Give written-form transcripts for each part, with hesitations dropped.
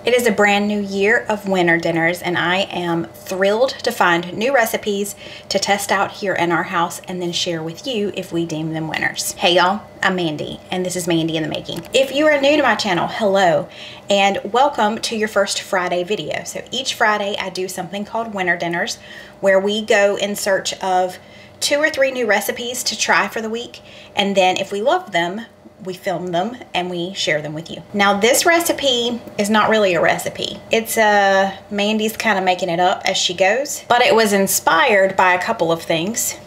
It is a brand new year of winter dinners, and I am thrilled to find new recipes to test out here in our house and then share with you if we deem them winners. Hey y'all, I'm Mandy, and this is Mandy in the Making. If you are new to my channel, hello, and welcome to your first Friday video. So each Friday I do something called winter dinners, where we go in search of 2 or 3 new recipes to try for the week, and then if we love them, we film them and we share them with you. Now this recipe is not really a recipe. It's Mandy's kind of making it up as she goes, but it was inspired by a couple of things.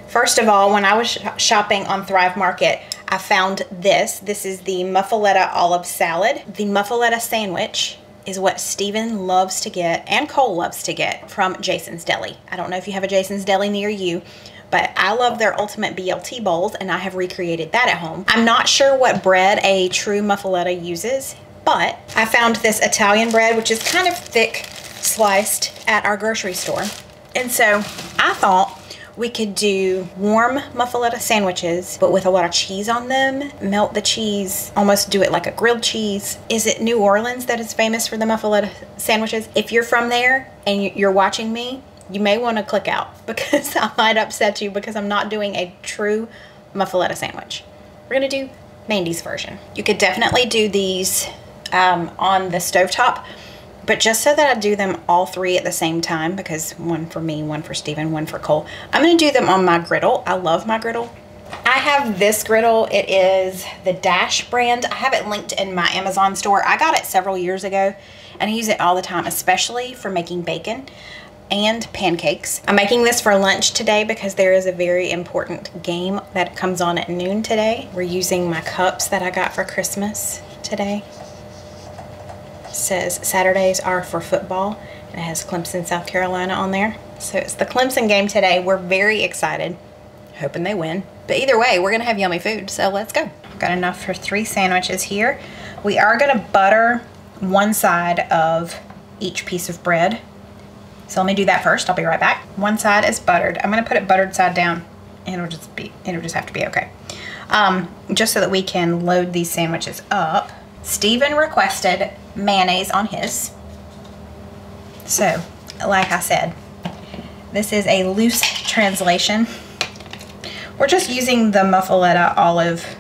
First of all, when I was shopping on Thrive Market, I found this. This is the Muffaletta olive salad. The Muffaletta sandwich is what Steven loves to get and Cole loves to get from Jason's Deli. I don't know if you have a Jason's Deli near you, but I love their ultimate BLT bowls, and I have recreated that at home. I'm not sure what bread a true Muffaletta uses, but I found this Italian bread, which is kind of thick sliced, at our grocery store. And so I thought we could do warm Muffaletta sandwiches, but with a lot of cheese on them. Melt the cheese, almost do it like a grilled cheese. Is it New Orleans that is famous for the Muffaletta sandwiches? If you're from there and you're watching me, you may want to click out, because I might upset you because I'm not doing a true Muffaletta sandwich. We're gonna do Mandy's version. You could definitely do these on the stovetop, but just so that I do them all 3 at the same time, because one for me, one for Steven, one for Cole, I'm gonna do them on my griddle. I love my griddle. I have this griddle. It is the Dash brand. I have it linked in my Amazon store. I got it several years ago and I use it all the time, especially for making bacon and pancakes. I'm making this for lunch today because there is a very important game that comes on at noon today. We're using my cups that I got for Christmas today. It says Saturdays are for football, and it has Clemson, South Carolina on there. So it's the Clemson game today. We're very excited, hoping they win. But either way, we're gonna have yummy food, so let's go. Got enough for 3 sandwiches here. We are gonna butter one side of each piece of bread. So let me do that first. I'll be right back. One side is buttered. I'm going to put it buttered side down, and it'll just have to be okay. Just so that we can load these sandwiches up. Steven requested mayonnaise on his. So, like I said, this is a loose translation. We're just using the Muffaletta olive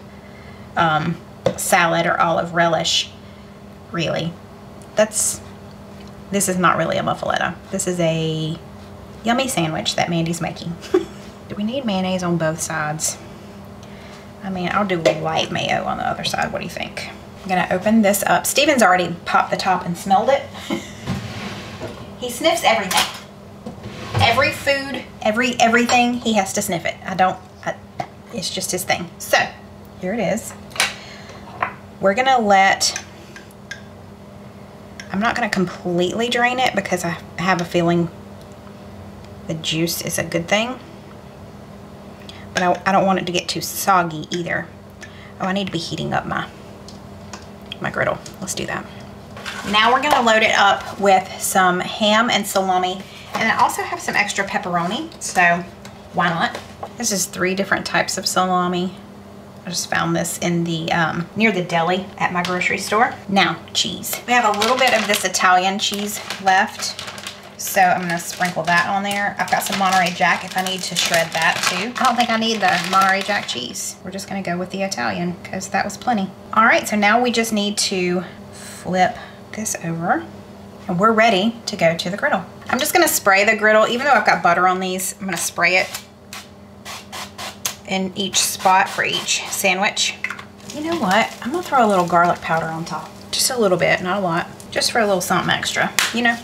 salad or olive relish, really. This is not really a Muffaletta. This is a yummy sandwich that Mandy's making. Do we need mayonnaise on both sides? I mean, I'll do light mayo on the other side. What do you think? I'm gonna open this up. Steven's already popped the top and smelled it. He sniffs everything. Every food, everything, he has to sniff it. It's just his thing. So, here it is. We're gonna I'm not going to completely drain it because I have a feeling the juice is a good thing. But I don't want it to get too soggy either. Oh, I need to be heating up my griddle. Let's do that. Now we're going to load it up with some ham and salami. And I also have some extra pepperoni, so why not? This is 3 different types of salami. I just found this in the near the deli at my grocery store. Now, cheese. We have a little bit of this Italian cheese left, so I'm gonna sprinkle that on there. I've got some Monterey Jack if I need to shred that too. I don't think I need the Monterey Jack cheese. We're just gonna go with the Italian because that was plenty. All right, so now we just need to flip this over, and we're ready to go to the griddle. I'm just gonna spray the griddle. Even though I've got butter on these, I'm gonna spray it in each spot for each sandwich. You know what? I'm gonna throw a little garlic powder on top. Just a little bit, not a lot. Just for a little something extra, you know?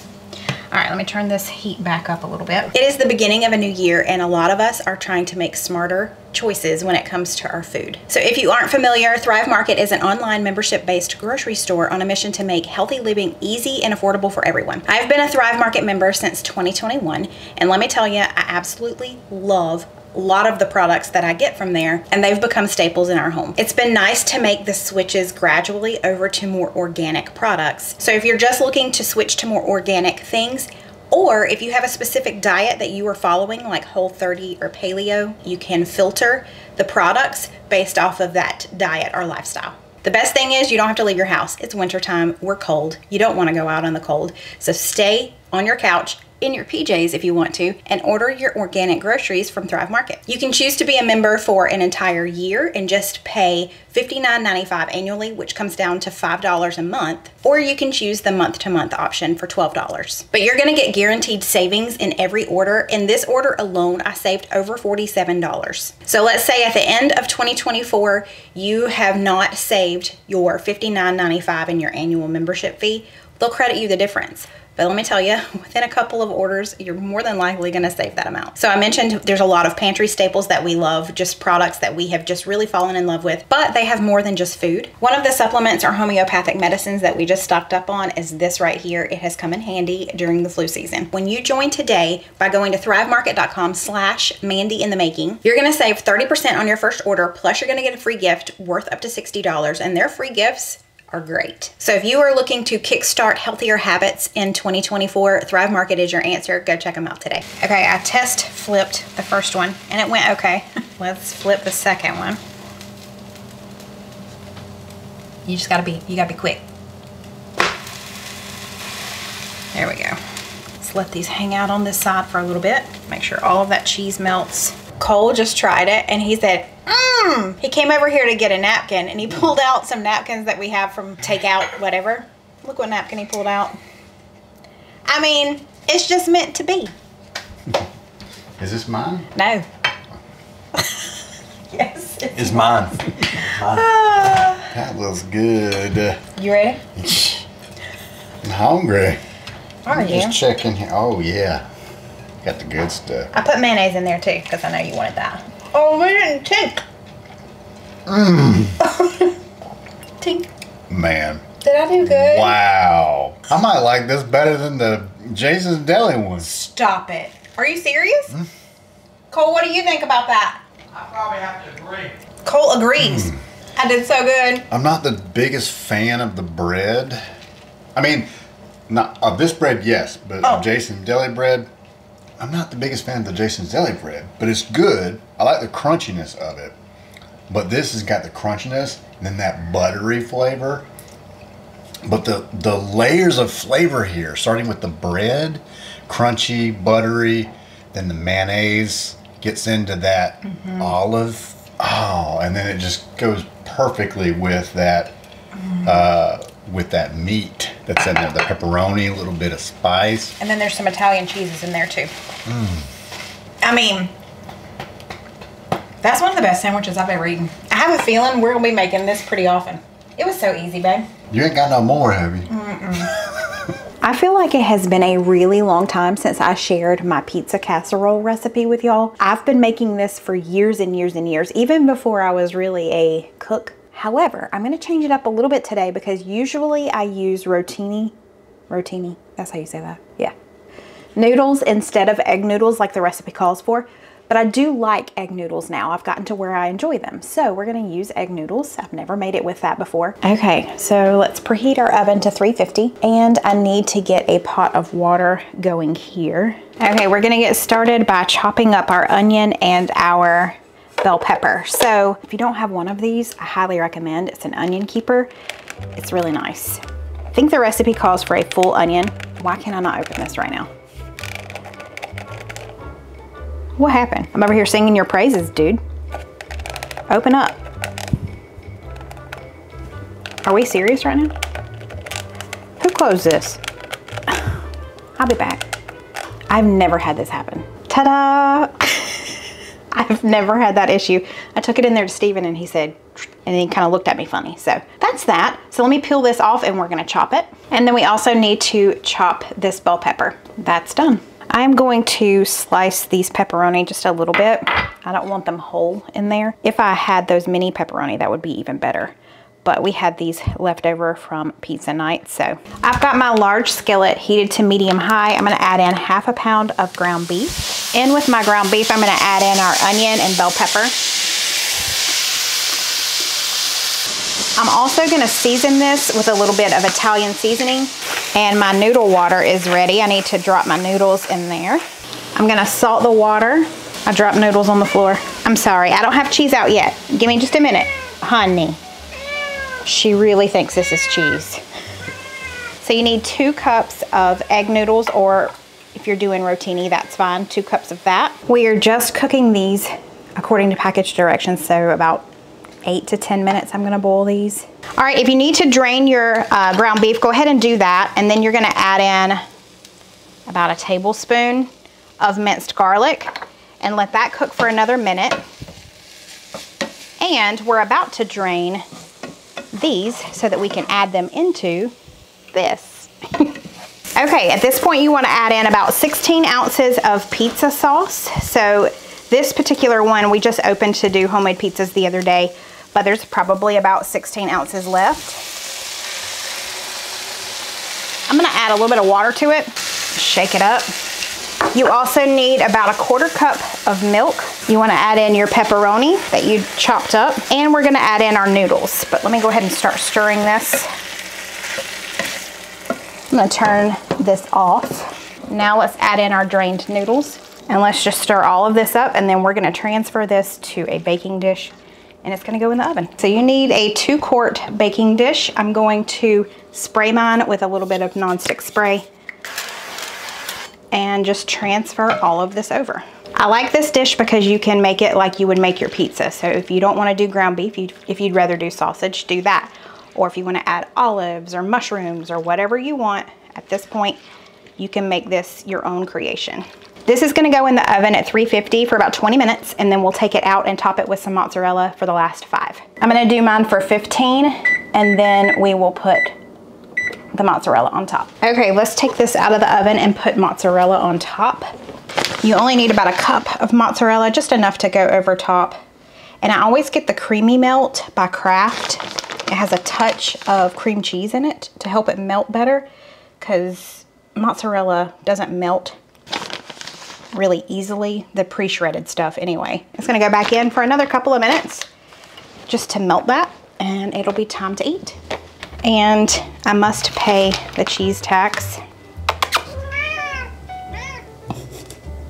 All right, let me turn this heat back up a little bit. It is the beginning of a new year, and a lot of us are trying to make smarter choices when it comes to our food. So if you aren't familiar, Thrive Market is an online membership-based grocery store on a mission to make healthy living easy and affordable for everyone. I've been a Thrive Market member since 2021, and let me tell you, I absolutely love a lot of the products that I get from there, and they've become staples in our home. It's been nice to make the switches gradually over to more organic products. So if you're just looking to switch to more organic things, or if you have a specific diet that you are following, like Whole30 or Paleo, you can filter the products based off of that diet or lifestyle. The best thing is you don't have to leave your house. It's wintertime, we're cold. You don't want to go out in the cold. So stay on your couch in your PJs if you want to, and order your organic groceries from Thrive Market. You can choose to be a member for an entire year and just pay $59.95 annually, which comes down to $5 a month, or you can choose the month-to-month option for $12. But you're gonna get guaranteed savings in every order. In this order alone, I saved over $47. So let's say at the end of 2024, you have not saved your $59.95 in your annual membership fee, they'll credit you the difference. But let me tell you, within a couple of orders, you're more than likely gonna save that amount. So I mentioned there's a lot of pantry staples that we love, just products that we have just really fallen in love with, but they have more than just food. One of the supplements or homeopathic medicines that we just stocked up on is this right here. It has come in handy during the flu season. When you join today by going to thrivemarket.com/mandyinthemaking, you're gonna save 30% on your first order, plus you're gonna get a free gift worth up to $60, and their free gifts are great. So if you are looking to kickstart healthier habits in 2024, Thrive Market is your answer. Go check them out today. Okay, I test flipped the first one and it went okay. Let's flip the second one. You gotta be quick. There we go. Let's let these hang out on this side for a little bit. Make sure all of that cheese melts. Cole just tried it and he said, He came over here to get a napkin and he pulled out some napkins that we have from takeout, whatever. Look what napkin he pulled out. I mean, it's just meant to be. Is this mine? No. Yes. It's mine. That looks good. You ready? I'm hungry. Are you? Just checking here. Oh, yeah. Got the good stuff. I put mayonnaise in there too because I know you wanted that. Oh, we didn't tink. Tink. Man. Did I do good? Wow. I might like this better than the Jason's Deli one. Stop it. Are you serious? Cole, what do you think about that? I probably have to agree. Cole agrees. I did so good. I'm not the biggest fan of the bread. I mean, not of this bread, yes, but of Jason's Deli bread, I'm not the biggest fan of the Jason's Deli bread, but it's good. I like the crunchiness of it. But this has got the crunchiness and then that buttery flavor. But the layers of flavor here, starting with the bread, crunchy, buttery, then the mayonnaise gets into that olive. Oh, and then it just goes perfectly with that meat that's in there, the pepperoni, a little bit of spice. And then there's some Italian cheeses in there too. I mean, that's one of the best sandwiches I've ever eaten. I have a feeling we're gonna be making this pretty often. It was so easy, babe. You ain't got no more, have you? I feel like it has been a really long time since I shared my pizza casserole recipe with y'all. I've been making this for years and years and years, even before I was really a cook. However, I'm gonna change it up a little bit today because usually I use rotini, that's how you say that, yeah. Noodles instead of egg noodles like the recipe calls for. But I do like egg noodles now. I've gotten to where I enjoy them. So we're gonna use egg noodles. I've never made it with that before. Okay, so let's preheat our oven to 350. And I need to get a pot of water going here. Okay, we're gonna get started by chopping up our onion and our bell pepper. So if you don't have one of these, I highly recommend. It's an onion keeper. It's really nice. I think the recipe calls for a full onion. Why can I not open this right now? What happened? I'm over here singing your praises, dude. Open up. Are we serious right now? Who closed this? I'll be back. I've never had this happen. Ta-da! I've never had that issue. I took it in there to Steven and he said, and he kind of looked at me funny. So that's that. So let me peel this off and we're gonna chop it. And then we also need to chop this bell pepper. That's done. I'm going to slice these pepperoni just a little bit. I don't want them whole in there. If I had those mini pepperoni, that would be even better. But we had these left over from pizza night. So I've got my large skillet heated to medium high. I'm gonna add in ½ a pound of ground beef. In with my ground beef, I'm gonna add in our onion and bell pepper. I'm also gonna season this with a little bit of Italian seasoning. And my noodle water is ready. I need to drop my noodles in there. I'm gonna salt the water. I dropped noodles on the floor. I'm sorry, I don't have cheese out yet. Give me just a minute, honey. She really thinks this is cheese. So you need 2 cups of egg noodles, or if you're doing rotini, that's fine, 2 cups of that. We are just cooking these according to package directions, so about 8 to 10 minutes I'm gonna boil these. All right, if you need to drain your ground beef, go ahead and do that, and then you're gonna add in about a tablespoon of minced garlic and let that cook for another minute. And we're about to drain these so that we can add them into this. Okay, at this point you want to add in about 16 ounces of pizza sauce. So this particular one we just opened to do homemade pizzas the other day, but there's probably about 16 ounces left. I'm going to add a little bit of water to it, shake it up. You also need about a 1/4 cup of milk. You want to add in your pepperoni that you chopped up, and we're going to add in our noodles. But let me go ahead and start stirring this. I'm going to turn this off. Now let's add in our drained noodles, and let's just stir all of this up, and then we're going to transfer this to a baking dish, and it's going to go in the oven. So you need a 2-quart baking dish. I'm going to spray mine with a little bit of nonstick spray and just transfer all of this over. I like this dish because you can make it like you would make your pizza. So if you don't want to do ground beef, if you'd rather do sausage, do that. Or if you want to add olives or mushrooms or whatever you want, at this point, you can make this your own creation. This is going to go in the oven at 350 for about 20 minutes, and then we'll take it out and top it with some mozzarella for the last 5. I'm going to do mine for 15, and then we will put the mozzarella on top. Okay, let's take this out of the oven and put mozzarella on top. You only need about a cup of mozzarella, just enough to go over top. And I always get the Creamy Melt by Kraft. It has a touch of cream cheese in it to help it melt better, because mozzarella doesn't melt really easily, the pre-shredded stuff anyway. It's gonna go back in for another couple of minutes just to melt that, and it'll be time to eat. And I must pay the cheese tax.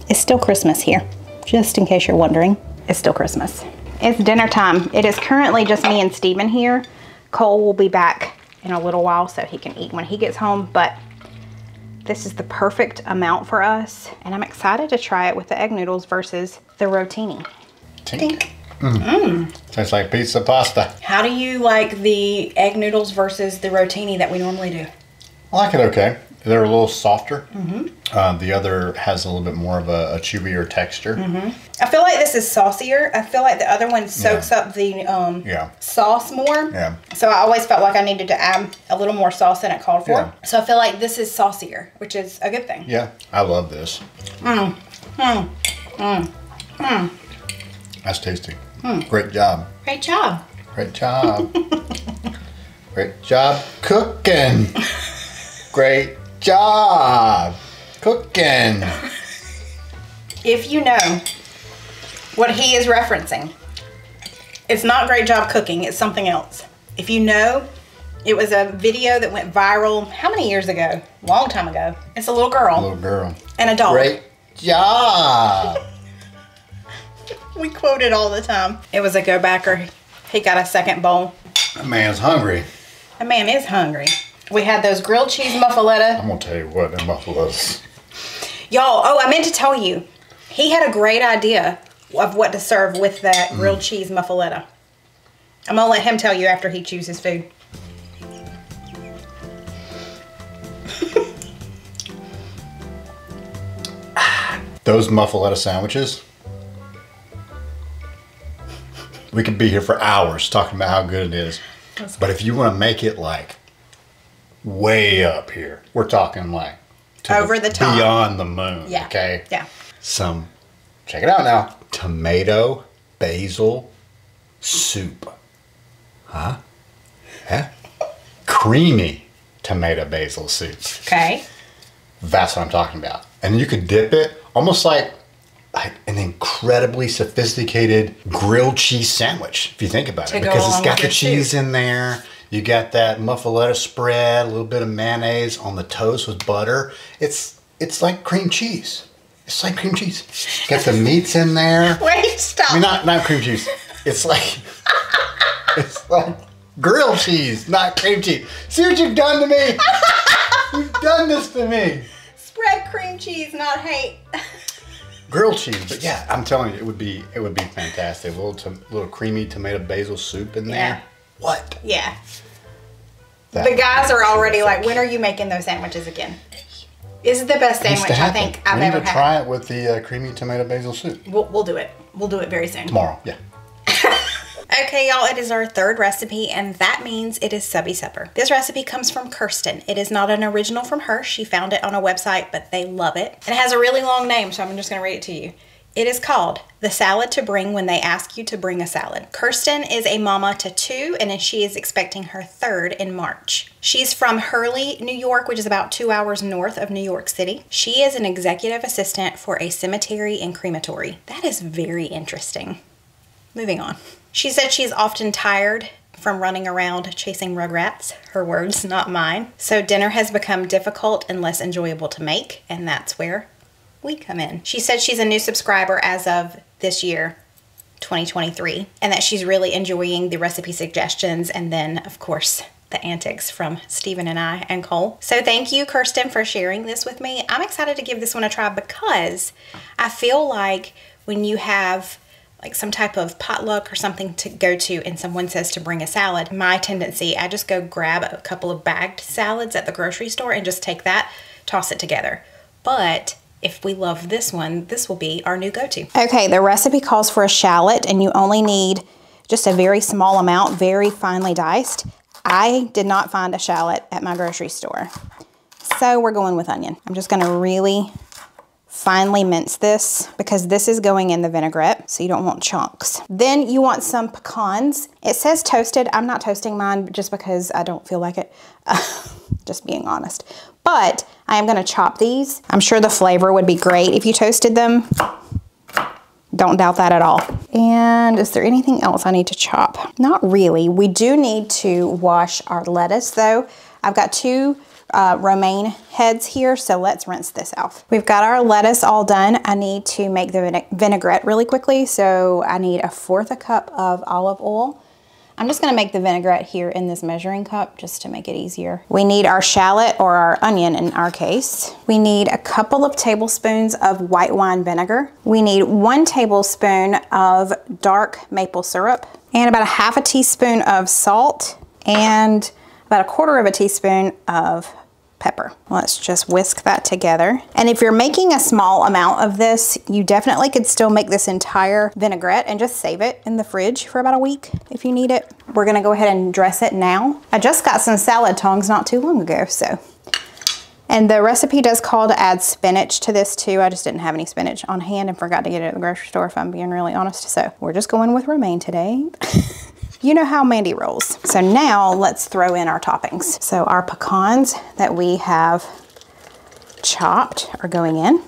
It's still Christmas here, just in case you're wondering. It's still Christmas. It's dinner time. It is currently just me and Steven here. Cole will be back in a little while so he can eat when he gets home, but this is the perfect amount for us, and I'm excited to try it with the egg noodles versus the rotini. Tink. Tastes like pizza pasta. How do you like the egg noodles versus the rotini that we normally do? I like it okay. They're a little softer. The other has a little bit more of a chewier texture. I feel like this is saucier. I feel like the other one soaks up the sauce more. Yeah. So I always felt like I needed to add a little more sauce than it called for. Yeah. So I feel like this is saucier, which is a good thing. Yeah, I love this. That's tasty. Great job. Great job. Great job. Great job cooking. Great job cooking. If you know what he is referencing, it's not great job cooking, it's something else. If you know, it was a video that went viral how many years ago? Long time ago. It's a little girl. A little girl. And a dog. Great job. We quote it all the time. It was a go-backer. He got a second bowl. That man's hungry. That man is hungry. We had those grilled cheese muffaletta. I'm gonna tell you what, them muffalettas. Y'all, oh, I meant to tell you. He had a great idea of what to serve with that grilled cheese muffaletta. I'm gonna let him tell you after he chooses food. Those muffaletta sandwiches, we could be here for hours talking about how good it is. But if you want to make it like way up here, we're talking like over the top, beyond the moon. Yeah. Okay. Yeah. Some, check it out now. Tomato basil soup. Huh? Yeah. Creamy tomato basil soup. Okay. That's what I'm talking about. And you could dip it almost like an incredibly sophisticated grilled cheese sandwich, if you think about it. Because it's got the cheese in there. You got that muffaletta spread, a little bit of mayonnaise on the toast with butter. It's like cream cheese. It's like cream cheese. Got the meats in there. Wait, stop. I mean, not cream cheese. It's like Grilled cheese, not cream cheese. See what you've done to me? You've done this to me. Spread cream cheese, not hate. Grilled cheese, but yeah, I'm telling you, it would be fantastic. A little creamy tomato basil soup in there. Yeah. What? Yeah. That The guys are already like, when are you making those sandwiches again? This is the best sandwich I think I've ever had. We need to try it with the creamy tomato basil soup. We'll do it. We'll do it very soon. Tomorrow, yeah. Okay, y'all, it is our third recipe, and that means it is Subbie Supper. This recipe comes from Kirsten. It is not an original from her. She found it on a website, but they love it. It has a really long name, so I'm just going to read it to you. It is called The Salad to Bring When They Ask You to Bring a Salad. Kirsten is a mama to 2, and she is expecting her 3rd in March. She's from Hurley, New York, which is about 2 hours north of New York City. She is an executive assistant for a cemetery and crematory. That is very interesting. Moving on. She said she's often tired from running around chasing rugrats. Her words, not mine. So dinner has become difficult and less enjoyable to make, and that's where we come in. She said she's a new subscriber as of this year, 2023, and that she's really enjoying the recipe suggestions and then, of course, the antics from Stephen and I and Cole. So thank you, Kirsten, for sharing this with me. I'm excited to give this one a try because I feel like when you have like some type of potluck or something to go to and someone says to bring a salad, my tendency, I just go grab a couple of bagged salads at the grocery store and just take that, toss it together. But if we love this one, this will be our new go-to. Okay, the recipe calls for a shallot and you only need just a very small amount, very finely diced. I did not find a shallot at my grocery store. So we're going with onion. I'm just gonna really finely mince this because this is going in the vinaigrette, so you don't want chunks. Then you want some pecans. It says toasted. I'm not toasting mine just because I don't feel like it. Just being honest. But I am gonna chop these. I'm sure the flavor would be great if you toasted them. Don't doubt that at all. And is there anything else I need to chop? Not really. We do need to wash our lettuce though. I've got 2 romaine heads here, so let's rinse this off. We've got our lettuce all done. I need to make the vinaigrette really quickly, so I need 1/4 cup of olive oil. I'm just gonna make the vinaigrette here in this measuring cup just to make it easier. We need our shallot, or our onion in our case. We need a couple of tablespoons of white wine vinegar. We need 1 tablespoon of dark maple syrup, and about 1/2 teaspoon of salt, and about 1/4 teaspoon of pepper. Let's just whisk that together. And if you're making a small amount of this, you definitely could still make this entire vinaigrette and just save it in the fridge for about a week if you need it. We're gonna go ahead and dress it now. I just got some salad tongs not too long ago, so. And the recipe does call to add spinach to this too. I just didn't have any spinach on hand and forgot to get it at the grocery store, if I'm being really honest. So we're just going with romaine today. You know how Mandy rolls. So now let's throw in our toppings. So our pecans that we have chopped are going in.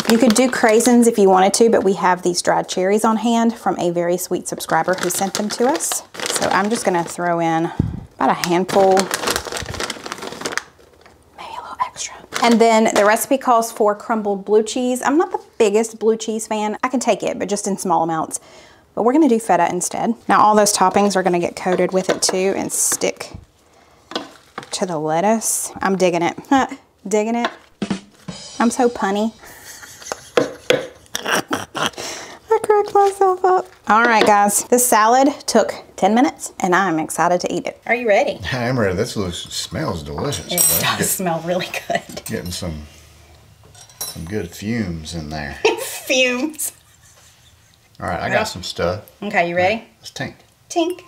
You could do craisins if you wanted to, but we have these dried cherries on hand from a very sweet subscriber who sent them to us. So I'm just gonna throw in about a handful, maybe a little extra. And then the recipe calls for crumbled blue cheese. I'm not the biggest blue cheese fan. I can take it, but just in small amounts. But we're gonna do feta instead. Now all those toppings are gonna get coated with it too and stick to the lettuce. I'm digging it, digging it. I'm so punny. I cracked myself up. All right guys, this salad took 10 minutes and I'm excited to eat it. Are you ready? I'm ready. This smells delicious. It does smell really good. Getting some good fumes in there. Fumes. All right, I got some stuff. Okay, you ready? Let's tink. Tink.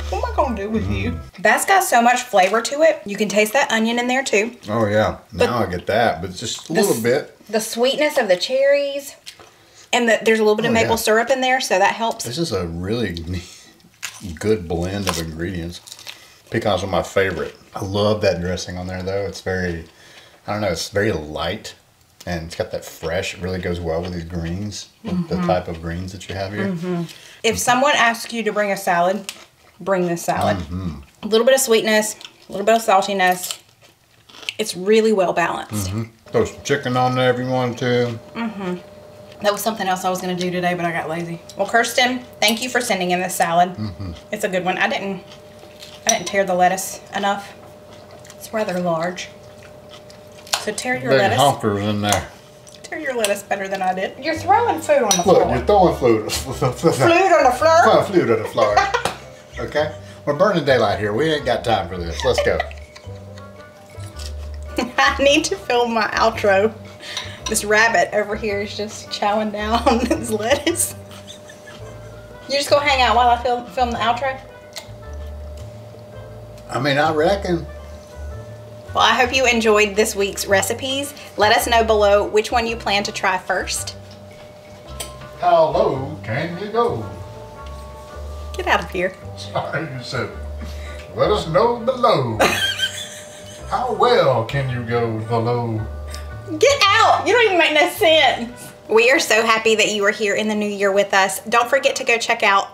What am I gonna do with you? That's got so much flavor to it. You can taste that onion in there too. Oh yeah, now I get that, but just a little bit. The sweetness of the cherries, and there's a little bit of maple syrup in there, so that helps. This is a really good blend of ingredients. Pecans are my favorite. I love that dressing on there though. It's very, I don't know, it's very light and it's got that fresh. It really goes well with these greens, the type of greens that you have here. If someone asks you to bring a salad, bring this salad. A little bit of sweetness, a little bit of saltiness. It's really well balanced. The Throw some chicken on there if you want to. That was something else I was going to do today, but I got lazy. Well, Kirsten, thank you for sending in this salad. It's a good one. I didn't tear the lettuce enough. It's rather large. So tear your lettuce. Honkers in there. Tear your lettuce better than I did. You're throwing food on the floor. Look, you're throwing food. Flute on the floor? Flute on the floor. Okay? We're burning daylight here. We ain't got time for this. Let's go. I need to film my outro. This rabbit over here is just chowing down on his lettuce. You just go hang out while I film the outro? I mean, I reckon. Well, I hope you enjoyed this week's recipes. Let us know below which one you plan to try first. How low can you go? Get out of here. Sorry, you said, let us know below. How well can you go below? Get out! You don't even make no sense. We are so happy that you are here in the new year with us. Don't forget to go check out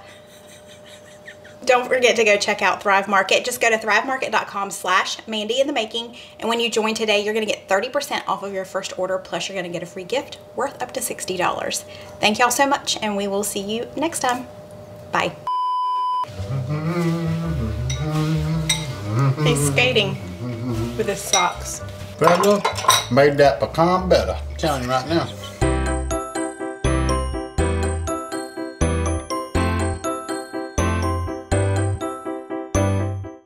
Thrive Market. Just go to thrivemarket.com/mandyinthemaking, and when you join today, you're going to get 30% off of your first order, plus you're going to get a free gift worth up to $60. Thank y'all so much, and we will see you next time. Bye. He's skating with his socks. Federal made that pecan better. I'm telling you right now.